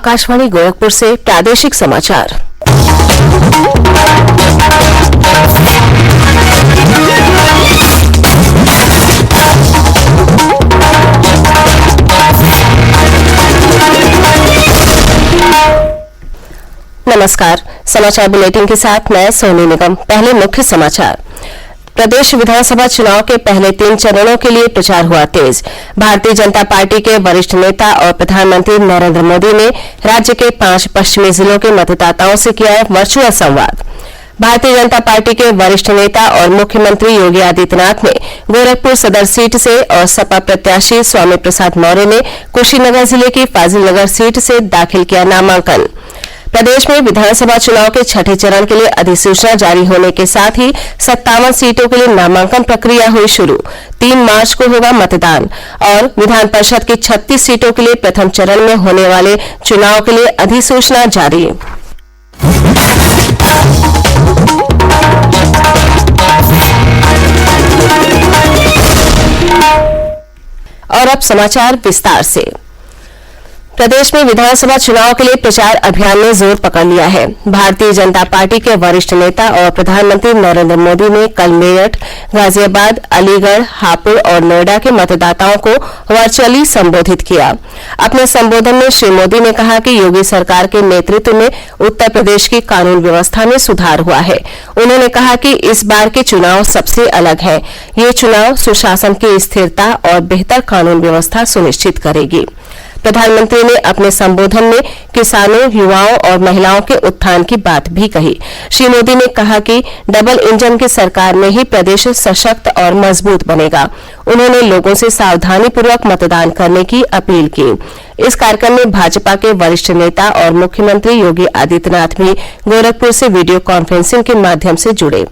आकाशवाणी गोरखपुर से प्रादेशिक समाचार। नमस्कार, समाचार बुलेटिन के साथ मैं सोनी निगम। पहले मुख्य समाचार। प्रदेश विधानसभा चुनाव के पहले 3 चरणों के लिए प्रचार हुआ तेज। भारतीय जनता पार्टी के वरिष्ठ नेता और प्रधानमंत्री नरेंद्र मोदी ने राज्य के 5 पश्चिमी जिलों के मतदाताओं से किया वर्चुअल संवाद। भारतीय जनता पार्टी के वरिष्ठ नेता और मुख्यमंत्री योगी आदित्यनाथ ने गोरखपुर सदर सीट से और सपा प्रत्याशी स्वामी प्रसाद मौर्य ने कुशीनगर जिले की फाजिलनगर सीट से दाखिल किया नामांकन। प्रदेश में विधानसभा चुनाव के 6ठे चरण के लिए अधिसूचना जारी होने के साथ ही 57 सीटों के लिए नामांकन प्रक्रिया हुई शुरू। 3 मार्च को होगा मतदान और विधान परिषद की 36 सीटों के लिए प्रथम चरण में होने वाले चुनाव के लिए अधिसूचना जारी। और अब समाचार विस्तार से। प्रदेश में विधानसभा चुनाव के लिए प्रचार अभियान ने जोर पकड़ लिया है। भारतीय जनता पार्टी के वरिष्ठ नेता और प्रधानमंत्री नरेंद्र मोदी ने कल मेरठ, गाजियाबाद, अलीगढ़, हापुड़ और नोएडा के मतदाताओं को वर्चुअली संबोधित किया। अपने संबोधन में श्री मोदी ने कहा कि योगी सरकार के नेतृत्व में उत्तर प्रदेश की कानून व्यवस्था में सुधार हुआ है। उन्होंने कहा कि इस बार के चुनाव सबसे अलग है। ये चुनाव सुशासन की स्थिरता और बेहतर कानून व्यवस्था सुनिश्चित करेगी। प्रधानमंत्री ने अपने संबोधन में किसानों, युवाओं और महिलाओं के उत्थान की बात भी कही। श्री मोदी ने कहा कि डबल इंजन की सरकार में ही प्रदेश सशक्त और मजबूत बनेगा। उन्होंने लोगों से सावधानीपूर्वक मतदान करने की अपील की। इस कार्यक्रम में भाजपा के वरिष्ठ नेता और मुख्यमंत्री योगी आदित्यनाथ भी गोरखपुर से वीडियो कॉन्फ्रेंसिंग के माध्यम से जुड़े।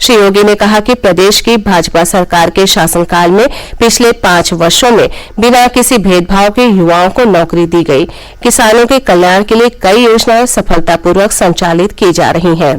श्री योगी ने कहा कि प्रदेश की भाजपा सरकार के शासनकाल में पिछले 5 वर्षों में बिना किसी भेदभाव के युवाओं को नौकरी दी गई। किसानों के कल्याण के लिए कई योजनाएं सफलतापूर्वक संचालित की जा रही हैं।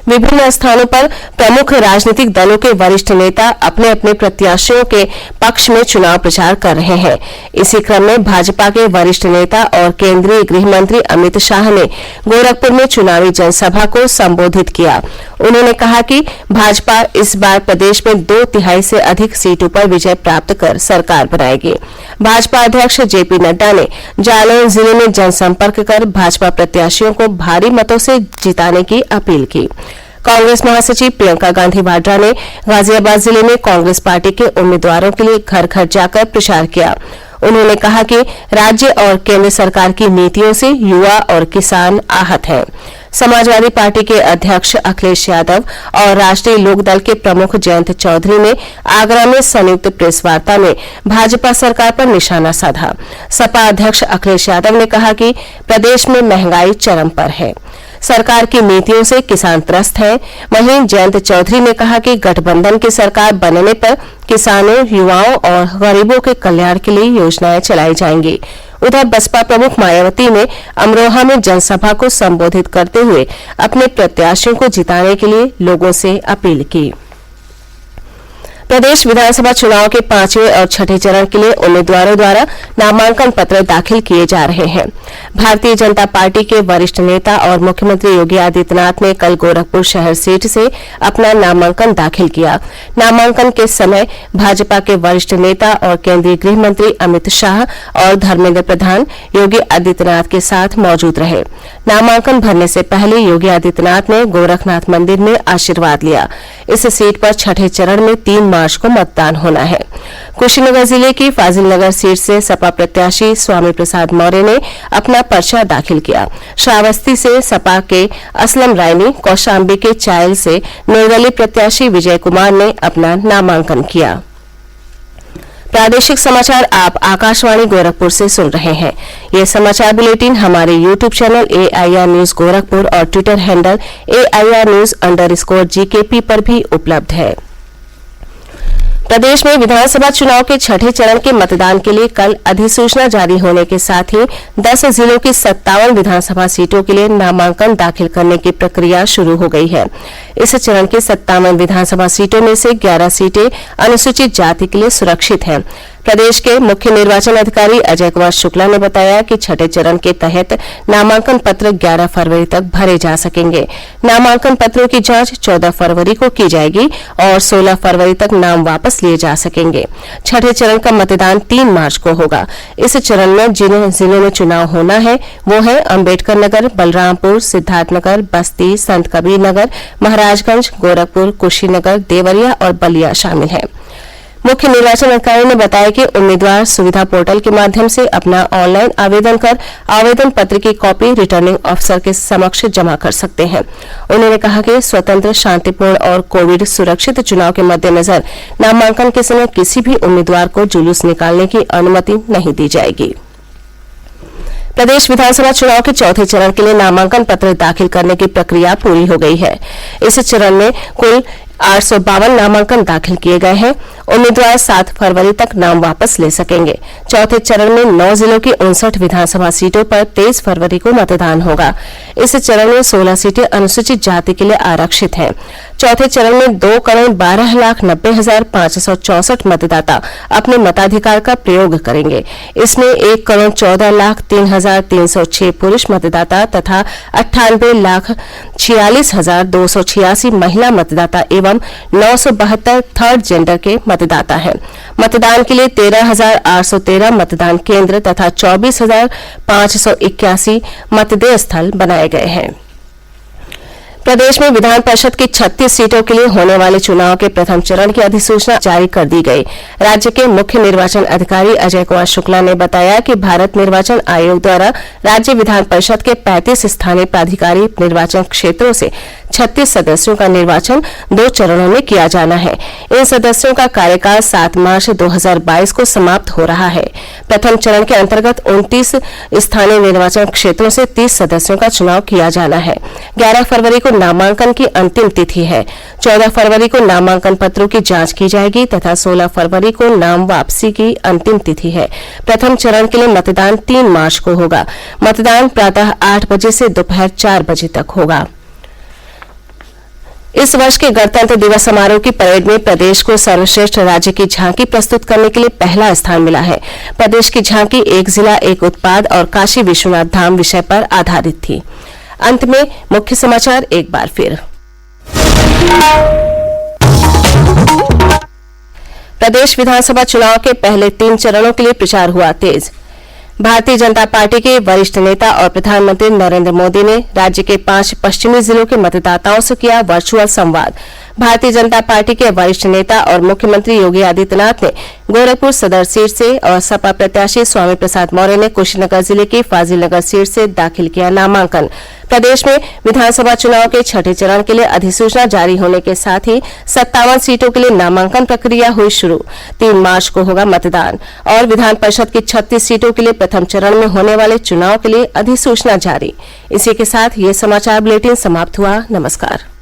विभिन्न स्थानों पर प्रमुख राजनीतिक दलों के वरिष्ठ नेता अपने अपने प्रत्याशियों के पक्ष में चुनाव प्रचार कर रहे हैं। इसी क्रम में भाजपा के वरिष्ठ नेता और केंद्रीय गृह मंत्री अमित शाह ने गोरखपुर में चुनावी जनसभा को संबोधित किया। उन्होंने कहा कि भाजपा इस बार प्रदेश में 2/3 से अधिक सीटों पर विजय प्राप्त कर सरकार बनाएगी। भाजपा अध्यक्ष जेपी नड्डा ने जालौन जिले में जनसंपर्क कर भाजपा प्रत्याशियों को भारी मतों से जिताने की अपील की। कांग्रेस महासचिव प्रियंका गांधी वाड्रा ने गाजियाबाद जिले में कांग्रेस पार्टी के उम्मीदवारों के लिए घर घर जाकर प्रचार किया। उन्होंने कहा कि राज्य और केंद्र सरकार की नीतियों से युवा और किसान आहत हैं। समाजवादी पार्टी के अध्यक्ष अखिलेश यादव और राष्ट्रीय लोकदल के प्रमुख जयंत चौधरी ने आगरा में संयुक्त प्रेस वार्ता में भाजपा सरकार पर निशाना साधा। सपा अध्यक्ष अखिलेश यादव ने कहा कि प्रदेश में महंगाई चरम पर है, सरकार की नीतियों से किसान त्रस्त हैं। वहीं जयंत चौधरी ने कहा कि गठबंधन की सरकार बनने पर किसानों, युवाओं और गरीबों के कल्याण के लिए योजनाएं चलाई जाएंगी। उधर बसपा प्रमुख मायावती ने अमरोहा में जनसभा को संबोधित करते हुए अपने प्रत्याशियों को जिताने के लिए लोगों से अपील की। प्रदेश विधानसभा चुनाव के 5वें और 6ठे चरण के लिए उम्मीदवारों द्वारा नामांकन पत्र दाखिल किए जा रहे हैं। भारतीय जनता पार्टी के वरिष्ठ नेता और मुख्यमंत्री योगी आदित्यनाथ ने कल गोरखपुर शहर सीट से अपना नामांकन दाखिल किया। नामांकन के समय भाजपा के वरिष्ठ नेता और केंद्रीय गृह मंत्री अमित शाह और धर्मेंद्र प्रधान योगी आदित्यनाथ के साथ मौजूद रहे। नामांकन भरने से पहले योगी आदित्यनाथ ने गोरखनाथ मंदिर में आशीर्वाद लिया। इस सीट पर 6ठे चरण में 3 मार्च को मतदान होना है। कुशीनगर जिले की फाजिलनगर सीट से सपा प्रत्याशी स्वामी प्रसाद मौर्य ने अपना पर्चा दाखिल किया। श्रावस्ती से सपा के असलम रायनी, कौशाम्बी के चायल से निर्दलीय प्रत्याशी विजय कुमार ने अपना नामांकन किया। प्रादेशिक समाचार आप आकाशवाणी गोरखपुर से सुन रहे हैं। ये समाचार बुलेटिन हमारे YouTube channel AIR news Gorakhpur और ट्विटर हैंडल AIR न्यूज_GKP पर भी उपलब्ध है। प्रदेश में विधानसभा चुनाव के छठे चरण के मतदान के लिए कल अधिसूचना जारी होने के साथ ही 10 जिलों की 57 विधानसभा सीटों के लिए नामांकन दाखिल करने की प्रक्रिया शुरू हो गई है। इस चरण की 57 विधानसभा सीटों में से 11 सीटें अनुसूचित जाति के लिए सुरक्षित हैं। प्रदेश के मुख्य निर्वाचन अधिकारी अजय कुमार शुक्ला ने बताया कि छठे चरण के तहत नामांकन पत्र 11 फरवरी तक भरे जा सकेंगे। नामांकन पत्रों की जांच 14 फरवरी को की जाएगी और 16 फरवरी तक नाम वापस लिए जा सकेंगे। छठे चरण का मतदान 3 मार्च को होगा। इस चरण में जिन जिलों में चुनाव होना है वो है अम्बेडकर नगर, बलरामपुर, सिद्धार्थनगर, बस्ती, संत कबीर नगर, महाराजगंज, गोरखपुर, कुशीनगर, देवरिया और बलिया शामिल है। मुख्य निर्वाचन अधिकारी ने बताया कि उम्मीदवार सुविधा पोर्टल के माध्यम से अपना ऑनलाइन आवेदन कर आवेदन पत्र की कॉपी रिटर्निंग अफसर के समक्ष जमा कर सकते हैं। उन्होंने कहा कि स्वतंत्र, शांतिपूर्ण और कोविड सुरक्षित चुनाव के मद्देनजर नामांकन के समय किसी भी उम्मीदवार को जुलूस निकालने की अनुमति नहीं दी जाएगी। प्रदेश विधानसभा चुनाव के चौथे चरण के लिए नामांकन पत्र दाखिल करने की प्रक्रिया पूरी हो गई है। इस चरण में कुल 852 नामांकन दाखिल किए गए हैं। उम्मीदवार 7 फरवरी तक नाम वापस ले सकेंगे। चौथे चरण में 9 जिलों की 59 विधानसभा सीटों पर 23 फरवरी को मतदान होगा। इस चरण में 16 सीटें अनुसूचित जाति के लिए आरक्षित हैं। चौथे चरण में 2,12,90,564 मतदाता अपने मताधिकार का प्रयोग करेंगे। इसमें 1,14,03,306 पुरुष मतदाता तथा 98,46,286 महिला मतदाता एवं 972 थर्ड जेंडर के मतदाता हैं। मतदान के लिए 13,813 मतदान केंद्र तथा 24,581 मतदेय स्थल बनाए गए हैं। प्रदेश में विधान परिषद की 36 सीटों के लिए होने वाले चुनाव के प्रथम चरण की अधिसूचना जारी कर दी गई। राज्य के मुख्य निर्वाचन अधिकारी अजय कुमार शुक्ला ने बताया कि भारत निर्वाचन आयोग द्वारा राज्य विधान परिषद के 35 स्थानीय प्राधिकारी निर्वाचन क्षेत्रों से 36 सदस्यों का निर्वाचन 2 चरणों में किया जाना है। इन सदस्यों का कार्यकाल 7 मार्च 2022 को समाप्त हो रहा है। प्रथम चरण के अंतर्गत 29 स्थानीय निर्वाचन क्षेत्रों से 30 सदस्यों का चुनाव किया जाना है। 11 फरवरी को नामांकन की अंतिम तिथि है। 14 फरवरी को नामांकन पत्रों की जांच की जाएगी तथा 16 फरवरी को नाम वापसी की अंतिम तिथि है। प्रथम चरण के लिए मतदान 3 मार्च को होगा। मतदान प्रातः 8 बजे से दोपहर 4 बजे तक होगा। इस वर्ष के गणतंत्र दिवस समारोह की परेड में प्रदेश को सर्वश्रेष्ठ राज्य की झांकी प्रस्तुत करने के लिए पहला स्थान मिला है। प्रदेश की झांकी एक जिला एक उत्पाद और काशी विश्वनाथ धाम विषय पर आधारित थी। अंत में मुख्य समाचार एक बार फिर। प्रदेश विधानसभा चुनाव के पहले 3 चरणों के लिए प्रचार हुआ तेज। भारतीय जनता पार्टी के वरिष्ठ नेता और प्रधानमंत्री नरेंद्र मोदी ने राज्य के 5 पश्चिमी जिलों के मतदाताओं से किया वर्चुअल संवाद। भारतीय जनता पार्टी के वरिष्ठ नेता और मुख्यमंत्री योगी आदित्यनाथ ने गोरखपुर सदर सीट से और सपा प्रत्याशी स्वामी प्रसाद मौर्य ने कुशीनगर जिले की फाजिलनगर सीट से दाखिल किया नामांकन। प्रदेश में विधानसभा चुनाव के छठे चरण के लिए अधिसूचना जारी होने के साथ ही 57 सीटों के लिए नामांकन प्रक्रिया हुई शुरू। 3 मार्च को होगा मतदान और विधान परिषद की 36 सीटों के लिए प्रथम चरण में होने वाले चुनाव के लिए अधिसूचना जारी। इसी के साथ ये समाचार बुलेटिन समाप्त हुआ। नमस्कार।